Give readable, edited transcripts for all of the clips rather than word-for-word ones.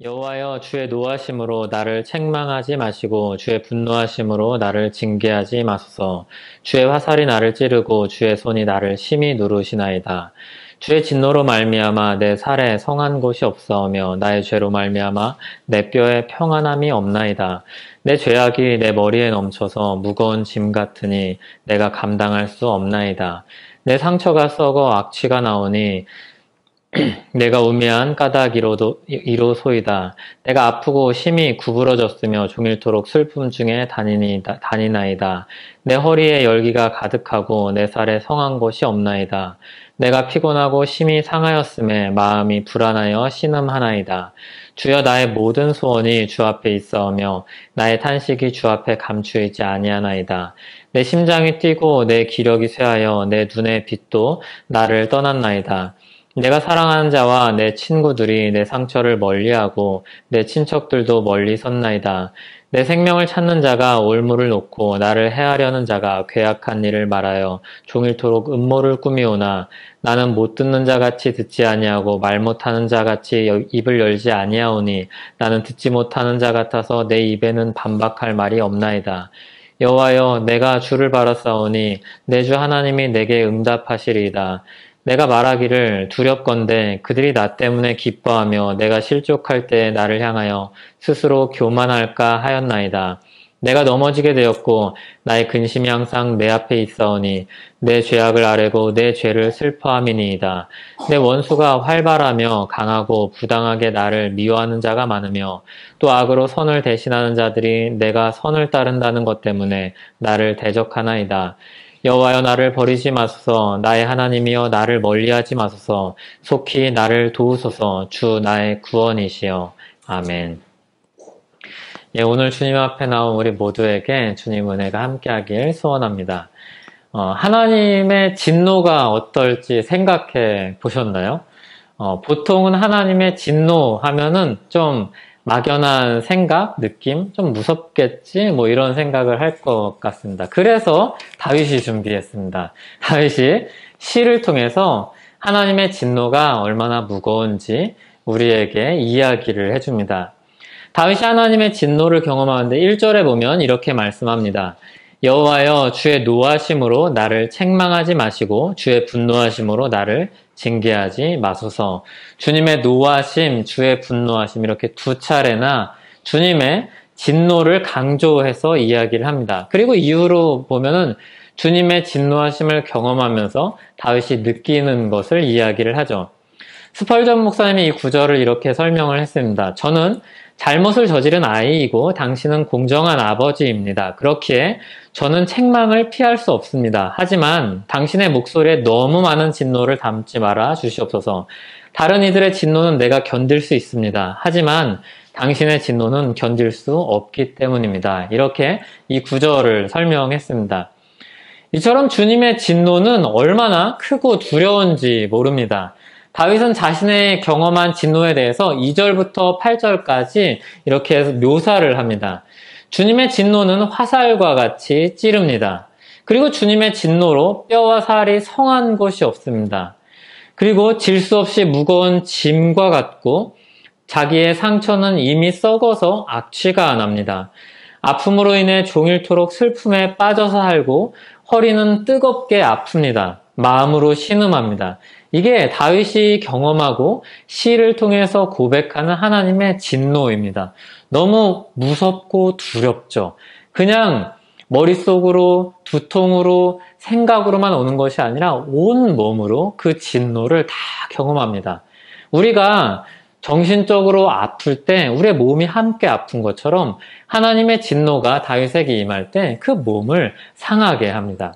여호와여 주의 노하심으로 나를 책망하지 마시고 주의 분노하심으로 나를 징계하지 마소서. 주의 화살이 나를 찌르고 주의 손이 나를 심히 누르시나이다. 주의 진노로 말미암아 내 살에 성한 곳이 없사오며 나의 죄로 말미암아 내 뼈에 평안함이 없나이다. 내 죄악이 내 머리에 넘쳐서 무거운 짐 같으니 내가 감당할 수 없나이다. 내 상처가 썩어 악취가 나오니 내가 우매한 까닭이로소이다. 내가 아프고 심히 구부러졌으며 종일토록 슬픔 중에 다니나이다. 내 허리에 열기가 가득하고 내 살에 성한 곳이 없나이다. 내가 피곤하고 심히 상하였음에 마음이 불안하여 신음하나이다. 주여 나의 모든 소원이 주 앞에 있사오며 나의 탄식이 주 앞에 감추어 있지 아니하나이다. 내 심장이 뛰고 내 기력이 쇠하여 내 눈의 빛도 나를 떠났나이다. 내가 사랑하는 자와 내 친구들이 내 상처를 멀리하고 내 친척들도 멀리 섰나이다. 내 생명을 찾는 자가 올무를 놓고 나를 해하려는 자가 괴악한 일을 말하여 종일토록 음모를 꾸미오나 나는 못 듣는 자같이 듣지 아니하고 말 못하는 자같이 입을 열지 아니하오니 나는 듣지 못하는 자 같아서 내 입에는 반박할 말이 없나이다. 여호와여 내가 주를 바라사오니 내 주 하나님이 내게 응답하시리이다. 내가 말하기를 두렵건대 그들이 나 때문에 기뻐하며 내가 실족할 때 나를 향하여 스스로 교만할까 하였나이다. 내가 넘어지게 되었고 나의 근심이 항상 내 앞에 있사오니 내 죄악을 아뢰고 내 죄를 슬퍼함이니이다. 내 원수가 활발하며 강하고 부당하게 나를 미워하는 자가 많으며 또 악으로 선을 대신하는 자들이 내가 선을 따른다는 것 때문에 나를 대적하나이다. 여호와여 나를 버리지 마소서. 나의 하나님이여 나를 멀리하지 마소서. 속히 나를 도우소서. 주 나의 구원이시여. 아멘. 예, 오늘 주님 앞에 나온 우리 모두에게 주님 은혜가 함께하길 소원합니다. 하나님의 진노가 어떨지 생각해 보셨나요? 보통은 하나님의 진노 하면은 좀 막연한 생각, 느낌, 좀 무섭겠지, 뭐 이런 생각을 할 것 같습니다. 그래서 다윗이 준비했습니다. 다윗이 시를 통해서 하나님의 진노가 얼마나 무거운지 우리에게 이야기를 해줍니다. 다윗이 하나님의 진노를 경험하는데 1절에 보면 이렇게 말씀합니다. 여호와여 주의 노하심으로 나를 책망하지 마시고 주의 분노하심으로 나를 징계하지 마소서. 주님의 노하심, 주의 분노하심 이렇게 두 차례나 주님의 진노를 강조해서 이야기를 합니다. 그리고 이후로 보면은 주님의 진노하심을 경험하면서 다윗이 느끼는 것을 이야기를 하죠. 스펄전 목사님이 이 구절을 이렇게 설명을 했습니다. 저는 잘못을 저지른 아이이고 당신은 공정한 아버지입니다. 그렇기에 저는 책망을 피할 수 없습니다. 하지만 당신의 목소리에 너무 많은 진노를 담지 말아 주시옵소서. 다른 이들의 진노는 내가 견딜 수 있습니다. 하지만 당신의 진노는 견딜 수 없기 때문입니다. 이렇게 이 구절을 설명했습니다. 이처럼 주님의 진노는 얼마나 크고 두려운지 모릅니다. 다윗은 자신의 경험한 진노에 대해서 2절부터 8절까지 이렇게 해서 묘사를 합니다. 주님의 진노는 화살과 같이 찌릅니다. 그리고 주님의 진노로 뼈와 살이 성한 곳이 없습니다. 그리고 질 수 없이 무거운 짐과 같고 자기의 상처는 이미 썩어서 악취가 납니다. 아픔으로 인해 종일토록 슬픔에 빠져서 살고 허리는 뜨겁게 아픕니다. 마음으로 신음합니다. 이게 다윗이 경험하고 시를 통해서 고백하는 하나님의 진노입니다. 너무 무섭고 두렵죠. 그냥 머릿속으로, 두통으로, 생각으로만 오는 것이 아니라 온 몸으로 그 진노를 다 경험합니다. 우리가 정신적으로 아플 때 우리의 몸이 함께 아픈 것처럼 하나님의 진노가 다윗에게 임할 때 그 몸을 상하게 합니다.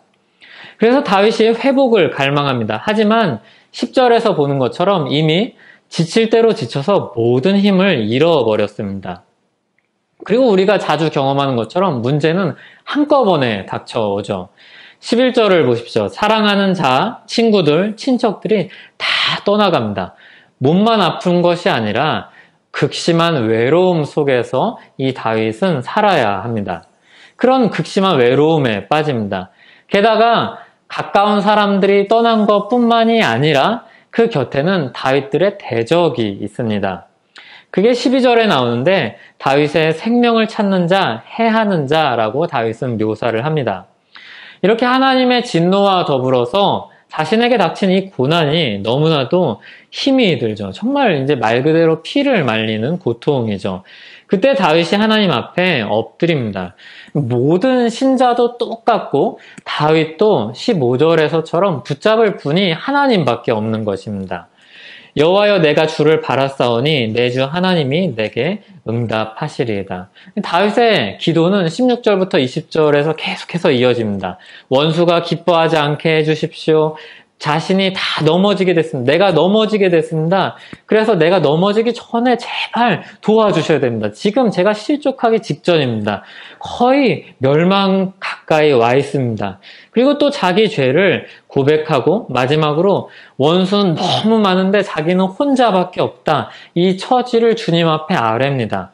그래서 다윗이 회복을 갈망합니다. 하지만 10절에서 보는 것처럼 이미 지칠 대로 지쳐서 모든 힘을 잃어버렸습니다. 그리고 우리가 자주 경험하는 것처럼 문제는 한꺼번에 닥쳐오죠. 11절을 보십시오. 사랑하는 자, 친구들, 친척들이 다 떠나갑니다. 몸만 아픈 것이 아니라 극심한 외로움 속에서 이 다윗은 살아야 합니다. 그런 극심한 외로움에 빠집니다. 게다가 가까운 사람들이 떠난 것뿐만이 아니라 그 곁에는 다윗들의 대적이 있습니다. 그게 12절에 나오는데 다윗의 생명을 찾는 자, 해하는 자라고 다윗은 묘사를 합니다. 이렇게 하나님의 진노와 더불어서 자신에게 닥친 이 고난이 너무나도 힘이 들죠. 정말 이제 말 그대로 피를 말리는 고통이죠. 그때 다윗이 하나님 앞에 엎드립니다. 모든 신자도 똑같고 다윗도 15절에서처럼 붙잡을 분이 하나님밖에 없는 것입니다. 여호와여 내가 주를 바라사오니 내 주 하나님이 내게 응답하시리이다. 다윗의 기도는 16절부터 20절에서 계속해서 이어집니다. 원수가 기뻐하지 않게 해주십시오. 자신이 다 넘어지게 됐습니다. 내가 넘어지게 됐습니다. 그래서 내가 넘어지기 전에 제발 도와주셔야 됩니다. 지금 제가 실족하기 직전입니다. 거의 멸망 가까이 와 있습니다. 그리고 또 자기 죄를 고백하고 마지막으로 원수는 너무 많은데 자기는 혼자밖에 없다. 이 처지를 주님 앞에 아뢰입니다.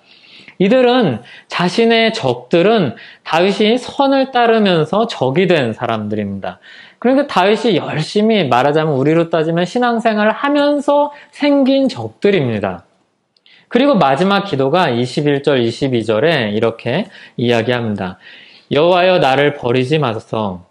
이들은 자신의 적들은 다윗이 선을 따르면서 적이 된 사람들입니다. 그러니까 다윗이 열심히 말하자면 우리로 따지면 신앙생활을 하면서 생긴 적들입니다. 그리고 마지막 기도가 21절, 22절에 이렇게 이야기합니다. 여호와여 나를 버리지 마소서.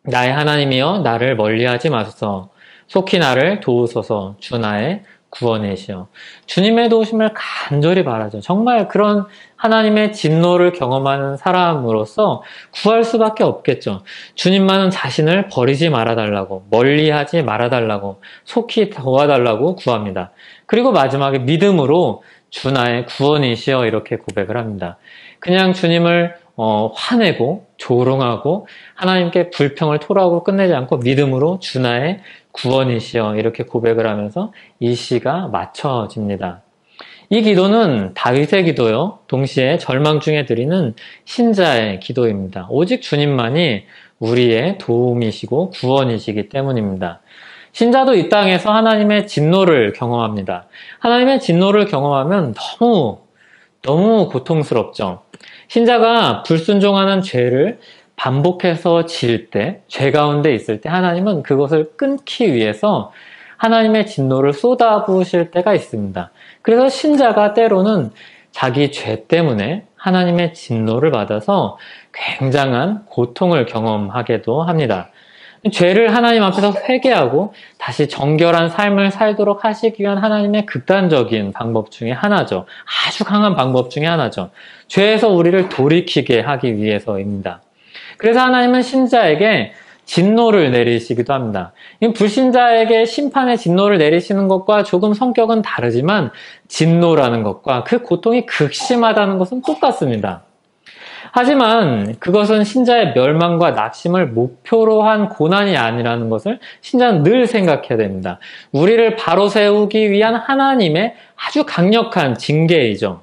나의 하나님이여 나를 멀리하지 마소서. 속히 나를 도우소서. 주 나의 구원이시여. 주님의 도우심을 간절히 바라죠. 정말 그런 하나님의 진노를 경험하는 사람으로서 구할 수밖에 없겠죠. 주님만은 자신을 버리지 말아달라고, 멀리하지 말아달라고, 속히 도와달라고 구합니다. 그리고 마지막에 믿음으로 주 나의 구원이시여 이렇게 고백을 합니다. 그냥 주님을 화내고 조롱하고 하나님께 불평을 토로하고 끝내지 않고 믿음으로 주 나의 구원이시여 이렇게 고백을 하면서 이 시가 마쳐집니다. 이 기도는 다윗의 기도요. 동시에 절망 중에 드리는 신자의 기도입니다. 오직 주님만이 우리의 도움이시고 구원이시기 때문입니다. 신자도 이 땅에서 하나님의 진노를 경험합니다. 하나님의 진노를 경험하면 너무 고통스럽죠. 신자가 불순종하는 죄를 반복해서 지을 때, 죄 가운데 있을 때 하나님은 그것을 끊기 위해서 하나님의 진노를 쏟아부으실 때가 있습니다. 그래서 신자가 때로는 자기 죄 때문에 하나님의 진노를 받아서 굉장한 고통을 경험하게도 합니다. 죄를 하나님 앞에서 회개하고 다시 정결한 삶을 살도록 하시기 위한 하나님의 극단적인 방법 중에 하나죠. 아주 강한 방법 중에 하나죠. 죄에서 우리를 돌이키게 하기 위해서입니다. 그래서 하나님은 신자에게 진노를 내리시기도 합니다. 불신자에게 심판의 진노를 내리시는 것과 조금 성격은 다르지만 진노라는 것과 그 고통이 극심하다는 것은 똑같습니다. 하지만 그것은 신자의 멸망과 낙심을 목표로 한 고난이 아니라는 것을 신자는 늘 생각해야 됩니다. 우리를 바로 세우기 위한 하나님의 아주 강력한 징계이죠.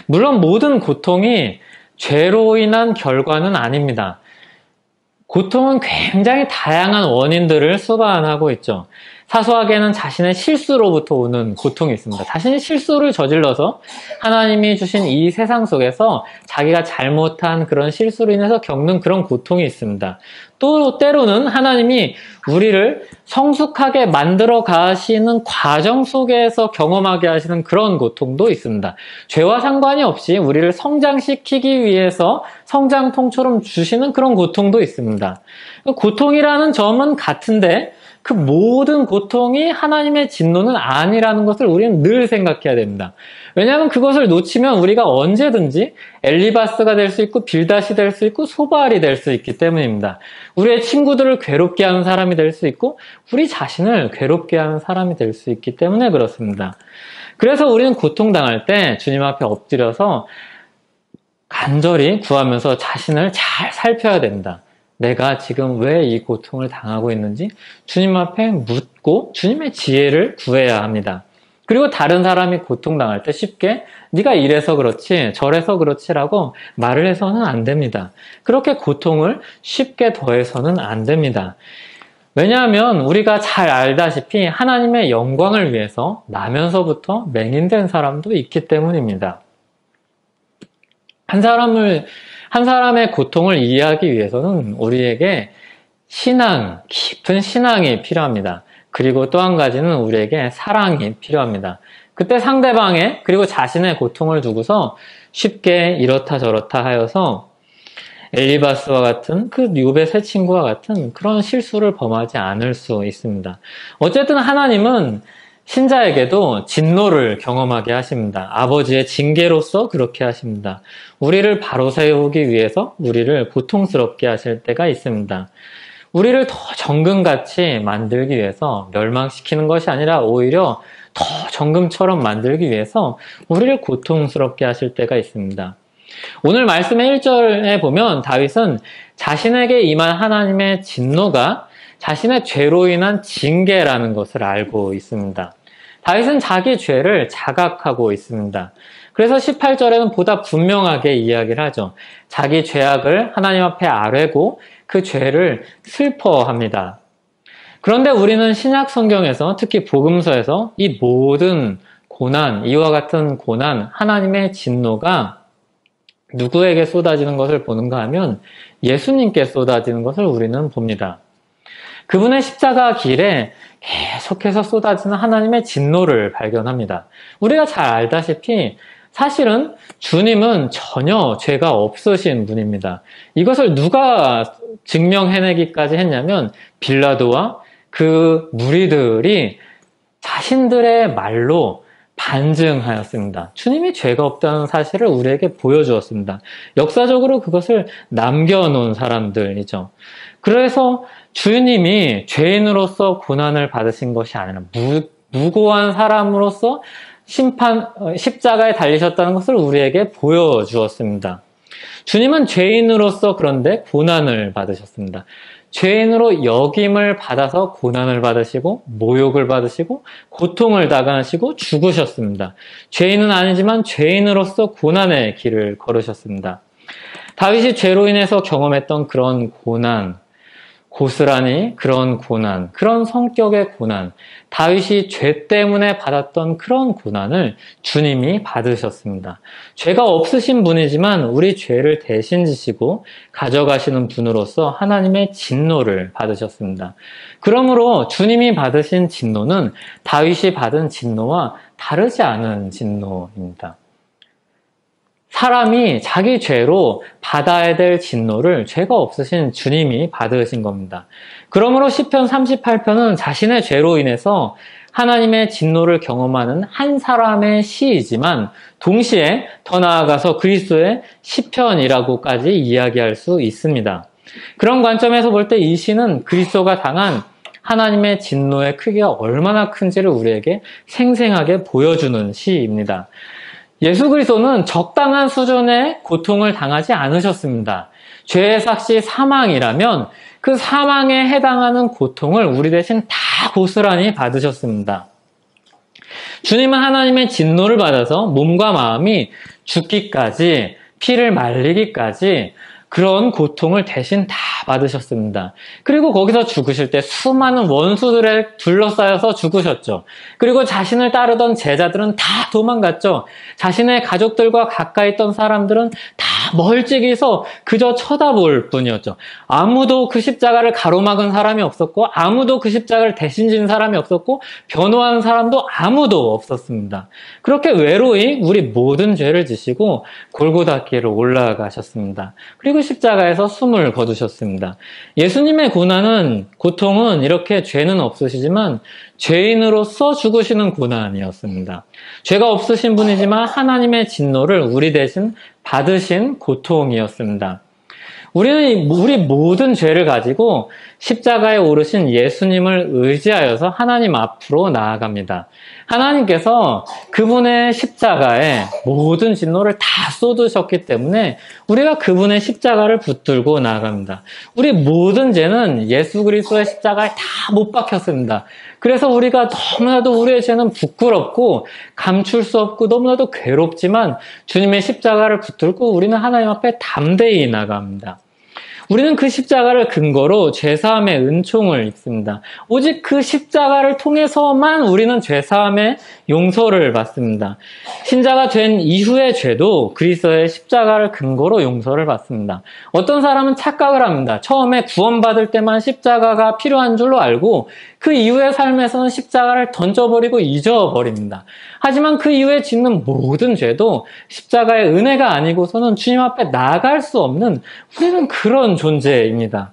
물론 모든 고통이 죄로 인한 결과는 아닙니다. 고통은 굉장히 다양한 원인들을 수반하고 있죠. 사소하게는 자신의 실수로부터 오는 고통이 있습니다. 자신이 실수를 저질러서 하나님이 주신 이 세상 속에서 자기가 잘못한 그런 실수로 인해서 겪는 그런 고통이 있습니다. 또 때로는 하나님이 우리를 성숙하게 만들어 가시는 과정 속에서 경험하게 하시는 그런 고통도 있습니다. 죄와 상관이 없이 우리를 성장시키기 위해서 성장통처럼 주시는 그런 고통도 있습니다. 고통이라는 점은 같은데 그 모든 고통이 하나님의 진노는 아니라는 것을 우리는 늘 생각해야 됩니다. 왜냐하면 그것을 놓치면 우리가 언제든지 엘리바스가 될 수 있고 빌닷이 될 수 있고 소발이 될 수 있기 때문입니다. 우리의 친구들을 괴롭게 하는 사람이 될 수 있고 우리 자신을 괴롭게 하는 사람이 될 수 있기 때문에 그렇습니다. 그래서 우리는 고통당할 때 주님 앞에 엎드려서 간절히 구하면서 자신을 잘 살펴야 됩니다. 내가 지금 왜 이 고통을 당하고 있는지 주님 앞에 묻고 주님의 지혜를 구해야 합니다. 그리고 다른 사람이 고통당할 때 쉽게 네가 이래서 그렇지 저래서 그렇지라고 말을 해서는 안 됩니다. 그렇게 고통을 쉽게 더해서는 안 됩니다. 왜냐하면 우리가 잘 알다시피 하나님의 영광을 위해서 나면서부터 맹인된 사람도 있기 때문입니다. 한 사람의 고통을 이해하기 위해서는 우리에게 깊은 신앙이 필요합니다. 그리고 또 한 가지는 우리에게 사랑이 필요합니다. 그때 상대방의 그리고 자신의 고통을 두고서 쉽게 이렇다 저렇다 하여서 엘리바스와 같은 그 욥의 세 친구와 같은 그런 실수를 범하지 않을 수 있습니다. 어쨌든 하나님은 신자에게도 진노를 경험하게 하십니다. 아버지의 징계로서 그렇게 하십니다. 우리를 바로 세우기 위해서 우리를 고통스럽게 하실 때가 있습니다. 우리를 더 정금같이 만들기 위해서 멸망시키는 것이 아니라 오히려 더 정금처럼 만들기 위해서 우리를 고통스럽게 하실 때가 있습니다. 오늘 말씀의 1절에 보면 다윗은 자신에게 임한 하나님의 진노가 자신의 죄로 인한 징계라는 것을 알고 있습니다. 다윗은 자기 죄를 자각하고 있습니다. 그래서 18절에는 보다 분명하게 이야기를 하죠. 자기 죄악을 하나님 앞에 아뢰고 그 죄를 슬퍼합니다. 그런데 우리는 신약 성경에서 특히 복음서에서 이 모든 고난, 이와 같은 고난, 하나님의 진노가 누구에게 쏟아지는 것을 보는가 하면 예수님께 쏟아지는 것을 우리는 봅니다. 그분의 십자가 길에 계속해서 쏟아지는 하나님의 진노를 발견합니다. 우리가 잘 알다시피 사실은 주님은 전혀 죄가 없으신 분입니다. 이것을 누가 증명해내기까지 했냐면 빌라도와 그 무리들이 자신들의 말로 반증하였습니다. 주님이 죄가 없다는 사실을 우리에게 보여주었습니다. 역사적으로 그것을 남겨놓은 사람들이죠. 그래서 주님이 죄인으로서 고난을 받으신 것이 아니라 무고한 사람으로서 십자가에 달리셨다는 것을 우리에게 보여주었습니다. 주님은 죄인으로서 그런데 고난을 받으셨습니다. 죄인으로 여김을 받아서 고난을 받으시고 모욕을 받으시고 고통을 당하시고 죽으셨습니다. 죄인은 아니지만 죄인으로서 고난의 길을 걸으셨습니다. 다윗이 죄로 인해서 경험했던 그런 고난, 고스란히 그런 고난, 그런 성격의 고난, 다윗이 죄 때문에 받았던 그런 고난을 주님이 받으셨습니다. 죄가 없으신 분이지만 우리 죄를 대신 지시고 가져가시는 분으로서 하나님의 진노를 받으셨습니다. 그러므로 주님이 받으신 진노는 다윗이 받은 진노와 다르지 않은 진노입니다. 사람이 자기 죄로 받아야 될 진노를 죄가 없으신 주님이 받으신 겁니다. 그러므로 시편 38편은 자신의 죄로 인해서 하나님의 진노를 경험하는 한 사람의 시이지만 동시에 더 나아가서 그리스도의 시편이라고까지 이야기할 수 있습니다. 그런 관점에서 볼 때 이 시는 그리스도가 당한 하나님의 진노의 크기가 얼마나 큰지를 우리에게 생생하게 보여주는 시입니다. 예수 그리스도는 적당한 수준의 고통을 당하지 않으셨습니다. 죄의 삭시 사망이라면 그 사망에 해당하는 고통을 우리 대신 다 고스란히 받으셨습니다. 주님은 하나님의 진노를 받아서 몸과 마음이 죽기까지, 피를 말리기까지 그런 고통을 대신 다 받으셨습니다. 그리고 거기서 죽으실 때 수많은 원수들에 둘러싸여서 죽으셨죠. 그리고 자신을 따르던 제자들은 다 도망갔죠. 자신의 가족들과 가까이 있던 사람들은 다 멀찍이서 그저 쳐다볼 뿐이었죠. 아무도 그 십자가를 가로막은 사람이 없었고 아무도 그 십자가를 대신 진 사람이 없었고 변호하는 사람도 아무도 없었습니다. 그렇게 외로이 우리 모든 죄를 지시고 골고다길을 올라가셨습니다. 그리고 십자가에서 숨을 거두셨습니다. 예수님의 고통은 이렇게 죄는 없으시지만 죄인으로서 죽으시는 고난이었습니다. 죄가 없으신 분이지만 하나님의 진노를 우리 대신 받으신 고통이었습니다. 우리는 우리 모든 죄를 가지고 십자가에 오르신 예수님을 의지하여서 하나님 앞으로 나아갑니다. 하나님께서 그분의 십자가에 모든 진노를 다 쏟으셨기 때문에 우리가 그분의 십자가를 붙들고 나아갑니다. 우리 모든 죄는 예수 그리스도의 십자가에 다 못 박혔습니다. 그래서 우리가 너무나도 우리의 죄는 부끄럽고 감출 수 없고 너무나도 괴롭지만 주님의 십자가를 붙들고 우리는 하나님 앞에 담대히 나갑니다. 우리는 그 십자가를 근거로 죄사함의 은총을 입습니다. 오직 그 십자가를 통해서만 우리는 죄사함의 용서를 받습니다. 신자가 된 이후의 죄도 그리스도의 십자가를 근거로 용서를 받습니다. 어떤 사람은 착각을 합니다. 처음에 구원받을 때만 십자가가 필요한 줄로 알고 그 이후의 삶에서는 십자가를 던져버리고 잊어버립니다. 하지만 그 이후에 짓는 모든 죄도 십자가의 은혜가 아니고서는 주님 앞에 나아갈 수 없는 우리는 그런 존재입니다.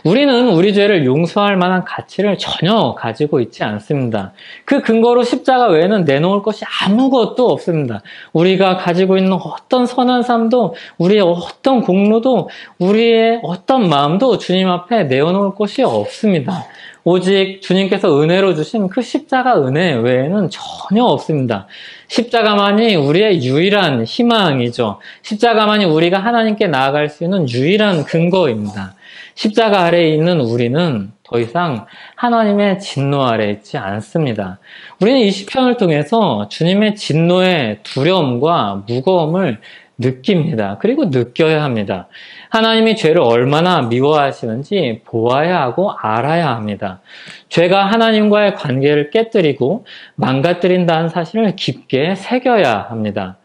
우리는 우리 죄를 용서할 만한 가치를 전혀 가지고 있지 않습니다. 그 근거로 십자가 외에는 내놓을 것이 아무것도 없습니다. 우리가 가지고 있는 어떤 선한 삶도, 우리의 어떤 공로도, 우리의 어떤 마음도 주님 앞에 내어놓을 것이 없습니다. 오직 주님께서 은혜로 주신 그 십자가 은혜 외에는 전혀 없습니다. 십자가만이 우리의 유일한 희망이죠. 십자가만이 우리가 하나님께 나아갈 수 있는 유일한 근거입니다. 십자가 아래에 있는 우리는 더 이상 하나님의 진노 아래에 있지 않습니다. 우리는 이 시편을 통해서 주님의 진노의 두려움과 무거움을 느낍니다. 그리고 느껴야 합니다. 하나님이 죄를 얼마나 미워하시는지 보아야 하고 알아야 합니다. 죄가 하나님과의 관계를 깨뜨리고 망가뜨린다는 사실을 깊게 새겨야 합니다.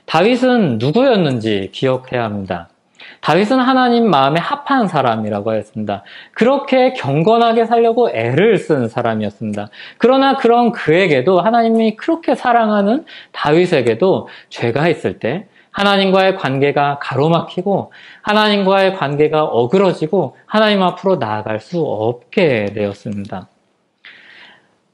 다윗은 누구였는지 기억해야 합니다. 다윗은 하나님 마음에 합한 사람이라고 했습니다. 그렇게 경건하게 살려고 애를 쓴 사람이었습니다. 그러나 그런 그에게도 하나님이 그렇게 사랑하는 다윗에게도 죄가 있을 때 하나님과의 관계가 가로막히고 하나님과의 관계가 어그러지고 하나님 앞으로 나아갈 수 없게 되었습니다.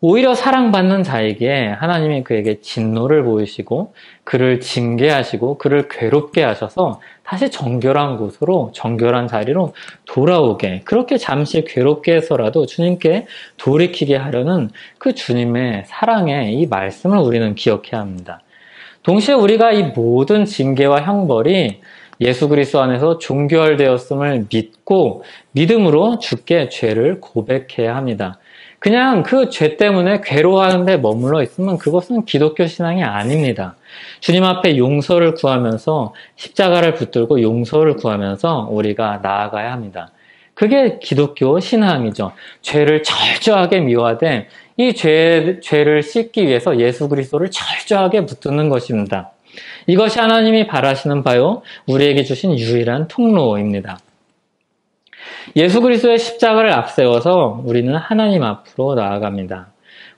오히려 사랑받는 자에게 하나님이 그에게 진노를 보이시고 그를 징계하시고 그를 괴롭게 하셔서 다시 정결한 곳으로, 정결한 자리로 돌아오게, 그렇게 잠시 괴롭게 해서라도 주님께 돌이키게 하려는 그 주님의 사랑의 이 말씀을 우리는 기억해야 합니다. 동시에 우리가 이 모든 징계와 형벌이 예수 그리스도 안에서 종결되었음을 믿고 믿음으로 주께 죄를 고백해야 합니다. 그냥 그 죄 때문에 괴로워하는 데 머물러 있으면 그것은 기독교 신앙이 아닙니다. 주님 앞에 용서를 구하면서 십자가를 붙들고 용서를 구하면서 우리가 나아가야 합니다. 그게 기독교 신앙이죠. 죄를 철저하게 미워하되 이 죄를 씻기 위해서 예수 그리스도를 철저하게 붙드는 것입니다. 이것이 하나님이 바라시는 바요, 우리에게 주신 유일한 통로입니다. 예수 그리스도의 십자가를 앞세워서 우리는 하나님 앞으로 나아갑니다.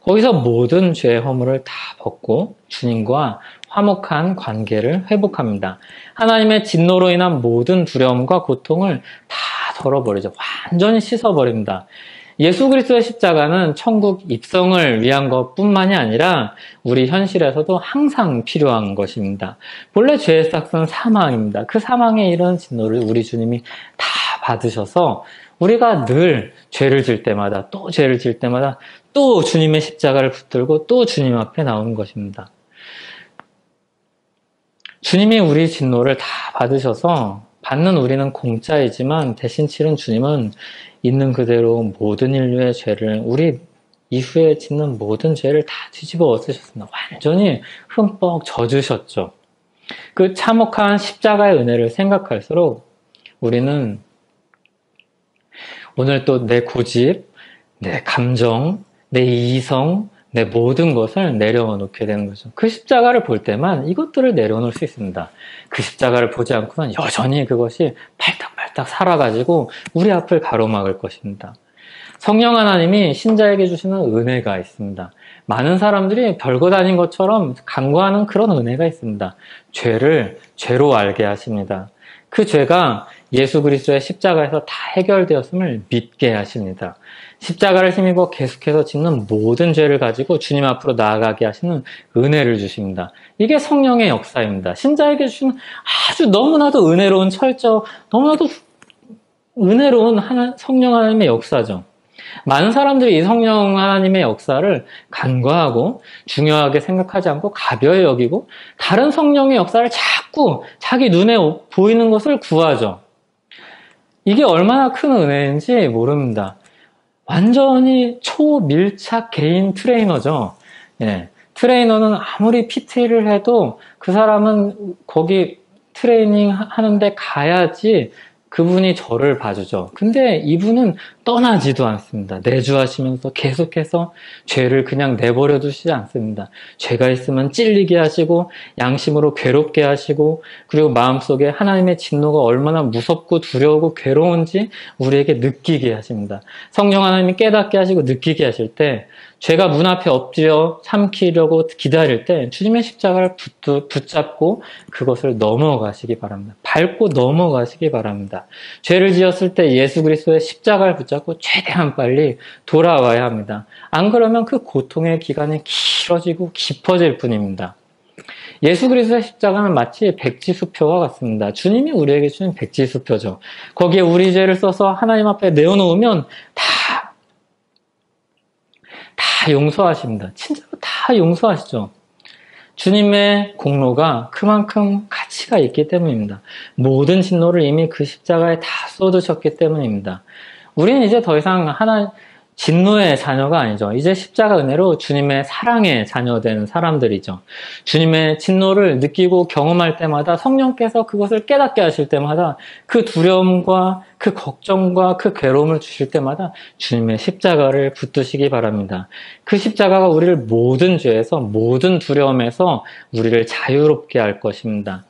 거기서 모든 죄의 허물을 다 벗고 주님과 화목한 관계를 회복합니다. 하나님의 진노로 인한 모든 두려움과 고통을 다 덜어버리죠. 완전히 씻어버립니다. 예수 그리스도의 십자가는 천국 입성을 위한 것뿐만이 아니라 우리 현실에서도 항상 필요한 것입니다. 본래 죄의 삭은 사망입니다. 그 사망에 이르는 진노를 우리 주님이 다 받으셔서 우리가 늘 죄를 질 때마다 또 죄를 질 때마다 또 주님의 십자가를 붙들고 또 주님 앞에 나오는 것입니다. 주님이 우리 진노를 다 받으셔서 받는 우리는 공짜이지만 대신 치른 주님은 있는 그대로 모든 인류의 죄를, 우리 이후에 짓는 모든 죄를 다 뒤집어 엎으셨습니다. 완전히 흠뻑 젖으셨죠. 그 참혹한 십자가의 은혜를 생각할수록 우리는 오늘 또 내 고집, 내 감정, 내 이성, 내 모든 것을 내려놓게 되는 거죠. 그 십자가를 볼 때만 이것들을 내려놓을 수 있습니다. 그 십자가를 보지 않고는 여전히 그것이 팔딱팔딱 살아가지고 우리 앞을 가로막을 것입니다. 성령 하나님이 신자에게 주시는 은혜가 있습니다. 많은 사람들이 별것 아닌 것처럼 간과하는 그런 은혜가 있습니다. 죄를 죄로 알게 하십니다. 그 죄가 예수 그리스도의 십자가에서 다 해결되었음을 믿게 하십니다. 십자가를 힘입어 계속해서 짓는 모든 죄를 가지고 주님 앞으로 나아가게 하시는 은혜를 주십니다. 이게 성령의 역사입니다. 신자에게 주시는 아주 너무나도 은혜로운 철저, 너무나도 은혜로운 성령 하나님의 역사죠. 많은 사람들이 이 성령 하나님의 역사를 간과하고 중요하게 생각하지 않고 가벼이 여기고 다른 성령의 역사를 자꾸 자기 눈에 보이는 것을 구하죠. 이게 얼마나 큰 은혜인지 모릅니다. 완전히 초밀착 개인 트레이너죠. 예. 트레이너는 아무리 PT를 해도 그 사람은 거기 트레이닝 하는데 가야지 그분이 저를 봐주죠. 근데 이분은 떠나지도 않습니다. 내주하시면서 계속해서 죄를 그냥 내버려 두시지 않습니다. 죄가 있으면 찔리게 하시고 양심으로 괴롭게 하시고 그리고 마음속에 하나님의 진노가 얼마나 무섭고 두려우고 괴로운지 우리에게 느끼게 하십니다. 성령 하나님이 깨닫게 하시고 느끼게 하실 때 죄가 문 앞에 엎드려 삼키려고 기다릴 때 주님의 십자가를 붙잡고 그것을 넘어가시기 바랍니다. 밟고 넘어가시기 바랍니다. 죄를 지었을 때 예수 그리스도의 십자가를 붙잡고 최대한 빨리 돌아와야 합니다. 안 그러면 그 고통의 기간이 길어지고 깊어질 뿐입니다. 예수 그리스도의 십자가는 마치 백지수표와 같습니다. 주님이 우리에게 주신 백지수표죠. 거기에 우리 죄를 써서 하나님 앞에 내어놓으면 다 용서하십니다. 진짜로 다 용서하시죠. 주님의 공로가 그만큼 가치가 있기 때문입니다. 모든 진노를 이미 그 십자가에 다 쏟으셨기 때문입니다. 우리는 이제 더 이상 진노의 자녀가 아니죠. 이제 십자가 은혜로 주님의 사랑의 자녀된 사람들이죠. 주님의 진노를 느끼고 경험할 때마다 성령께서 그것을 깨닫게 하실 때마다 그 두려움과 그 걱정과 그 괴로움을 주실 때마다 주님의 십자가를 붙드시기 바랍니다. 그 십자가가 우리를 모든 죄에서 모든 두려움에서 우리를 자유롭게 할 것입니다.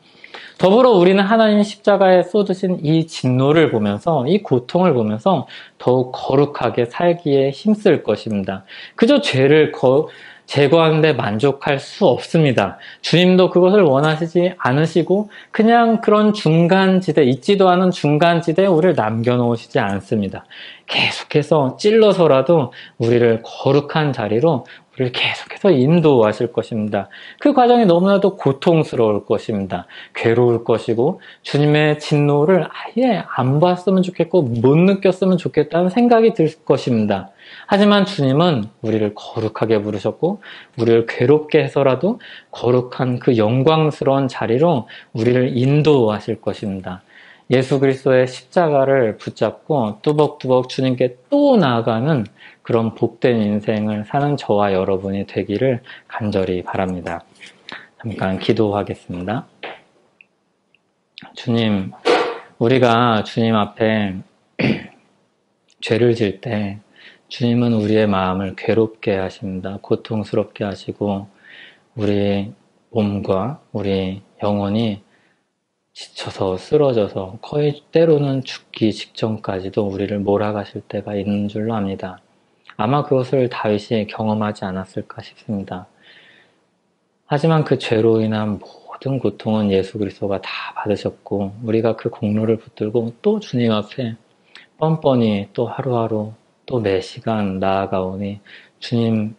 더불어 우리는 하나님 십자가에 쏟으신 이 진노를 보면서 이 고통을 보면서 더욱 거룩하게 살기에 힘쓸 것입니다. 그저 죄를 제거하는 데 만족할 수 없습니다. 주님도 그것을 원하시지 않으시고 그냥 그런 중간지대, 있지도 않은 중간지대에 우리를 남겨놓으시지 않습니다. 계속해서 찔러서라도 우리를 거룩한 자리로 우리를 계속해서 인도하실 것입니다. 그 과정이 너무나도 고통스러울 것입니다. 괴로울 것이고 주님의 진노를 아예 안 봤으면 좋겠고 못 느꼈으면 좋겠다는 생각이 들 것입니다. 하지만 주님은 우리를 거룩하게 부르셨고 우리를 괴롭게 해서라도 거룩한 그 영광스러운 자리로 우리를 인도하실 것입니다. 예수 그리스도의 십자가를 붙잡고 뚜벅뚜벅 주님께 또 나아가는 그런 복된 인생을 사는 저와 여러분이 되기를 간절히 바랍니다. 잠깐 기도하겠습니다. 주님, 우리가 주님 앞에 죄를 질 때 주님은 우리의 마음을 괴롭게 하십니다. 고통스럽게 하시고 우리 몸과 우리 영혼이 지쳐서 쓰러져서 거의 때로는 죽기 직전까지도 우리를 몰아가실 때가 있는 줄로 압니다. 아마 그것을 다윗이 경험하지 않았을까 싶습니다. 하지만 그 죄로 인한 모든 고통은 예수 그리스도가 다 받으셨고 우리가 그 공로를 붙들고 또 주님 앞에 뻔뻔히 또 하루하루 또 매 시간 나아가오니 주님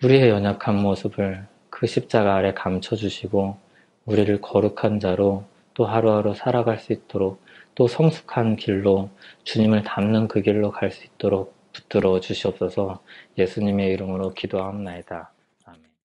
우리의 연약한 모습을 그 십자가 아래 감춰주시고 우리를 거룩한 자로 또 하루하루 살아갈 수 있도록 또 성숙한 길로 주님을 닮는 그 길로 갈 수 있도록 붙들어 주시옵소서. 예수님의 이름으로 기도하옵나이다.